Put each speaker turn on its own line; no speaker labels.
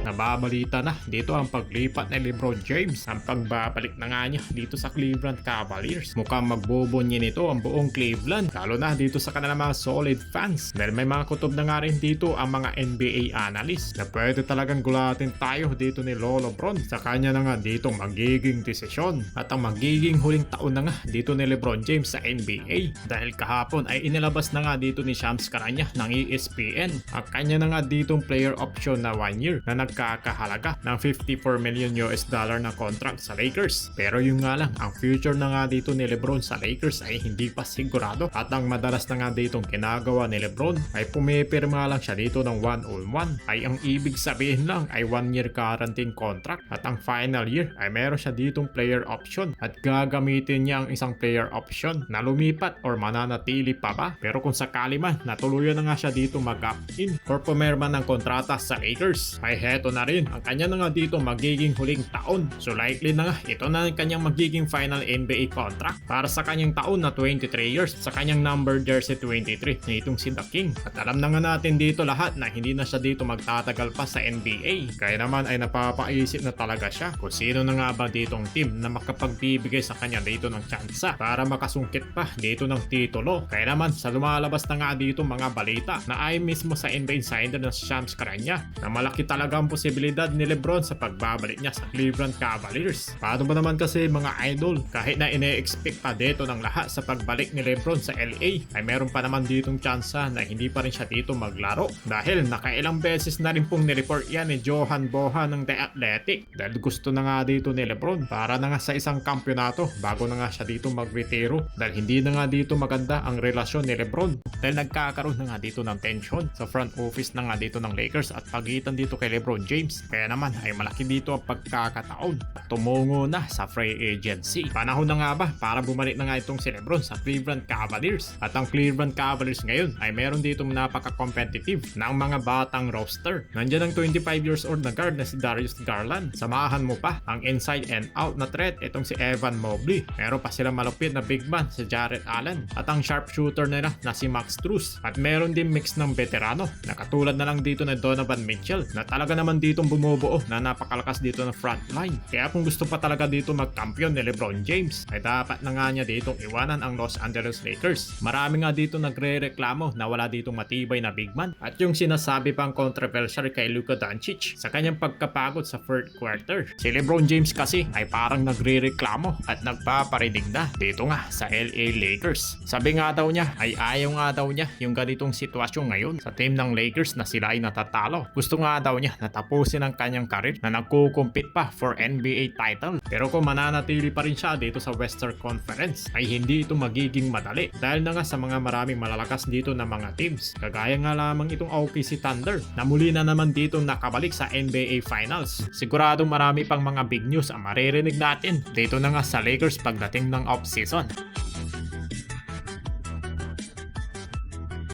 Nababalita na dito ang paglipat ni LeBron James. Ang pagbabalik na nga niya dito sa Cleveland Cavaliers. Mukhang magbubunyi nito ang buong Cleveland, lalo na dito sa kanilang mga solid fans. Dahil may mga kutob na nga rin dito ang mga NBA analysts na pwede talagang gulatin tayo dito ni Lolo Bron sa kanya na nga dito magiging desisyon at ang magiging huling taon na nga dito ni LeBron James sa NBA. Dahil kahapon ay inilabas na nga dito ni Shams Charania ng ESPN ang kanya na nga ditong player option na 1 year na nagkakahalaga ng $54 million na contract sa Lakers. Pero yung nga lang, ang future na nga dito ni LeBron sa Lakers ay hindi pa sigurado at ang madalas na nga ditong ginagawa ni LeBron ay pumipirma lang siya dito ng 1-on-1 ay ang ibig sabihin lang ay 1 year guaranteed contract at ang final year ay meron siya ditong player option at gagamitin niya ang isang player option na lumipat or mananatili pa ba. Pero kung sakali man natuluyan na nga siya dito mag-opt-in or pumirma ng kontrata sa Lakers ay heto na rin ang kanya na nga dito magiging huling taon. So likely na nga ito na ang kanyang magiging final NBA contract para sa kanyang taon na 23 years sa kanyang number jersey 23 na itong si The King. At alam na nga natin dito lahat na hindi na siya dito magtatagal pa sa NBA. Kaya naman ay napapaisip na talaga siya kung sino na nga ba ditong team na makapagbibigay sa kanya dito ng tsansa para makasungkit pa dito ng titulo. Kaya naman sa lumalabas na nga dito mga balita na ay mismo sa NBA Insider ng Shams Charania na malaki talaga ang posibilidad ni LeBron sa pagbabalik niya sa Cleveland Cavaliers. Paano ba naman kasi mga idol, kahit na ine-expect pa dito ng lahat sa pagbalik ni LeBron sa LA ay meron pa naman ditong tsansa na hindi pa rin siya dito maglaro dahil nakailang beses na rin pong nireport yan ni Johan Bohan ng The Athletic dahil gusto na nga dito ni LeBron para na nga sa isang kampyonato bago na nga siya dito magretiro dahil hindi na nga dito maganda ang relasyon ni LeBron dahil nagkakaroon na nga dito ng tension sa front office na nga dito ng Lakers at pagitan dito kay LeBron James. Kaya naman ay malaki dito ang pagkakataon at tumungo na sa free agency. Panahon na nga ba para bumalik na nga itong si LeBron sa Cleveland Cavaliers at ang Cleveland Cavaliers ngayon ay meron ditong napaka-competitive ng mga batang roster. Nandiyan ang 25 years old na guard na si Darius Garland. Samahan mo pa ang inside and out na threat itong si Evan Mobley. Meron pa sila malupit na big man si Jarrett Allen at ang sharpshooter nila na si Max Strus at meron din mix ng veterano na katulad na lang dito na Donovan Mitchell na talaga naman ditong bumubuo na napakalakas dito na frontline. Kaya kung gusto pa talaga dito magkampiyon ni LeBron James ay dapat na nga niya ditong iwanan ang Los Angeles Lakers. Marami nga dito nagre-reklamo na wala ditong matibay na big man at yung sinasabi pang controversial kay Luka Doncic sa kanyang pagkapagod sa third quarter. Si LeBron James kasi ay parang nagre-reklamo at nagpaparinig na dito nga sa LA Lakers. Sabi nga daw niya ay ayaw nga daw niya yung ganitong sitwasyon ngayon sa team ng Lakers na sila ay natatalo. Gusto nga daw niya na tapusin ang kanyang karir na nagkukumpit pa for NBA title. Pero kung mananatili pa rin siya dito sa Western Conference ay hindi ito magiging madali dahil na nga sa mga maraming malalakas dito na mga teams. Kagaya nga lamang itong OKC Thunder na muli na naman dito nakabalik sa NBA Finals. Siguradong marami pang mga big news ang maririnig natin dito na nga sa Lakers pagdating ng off-season.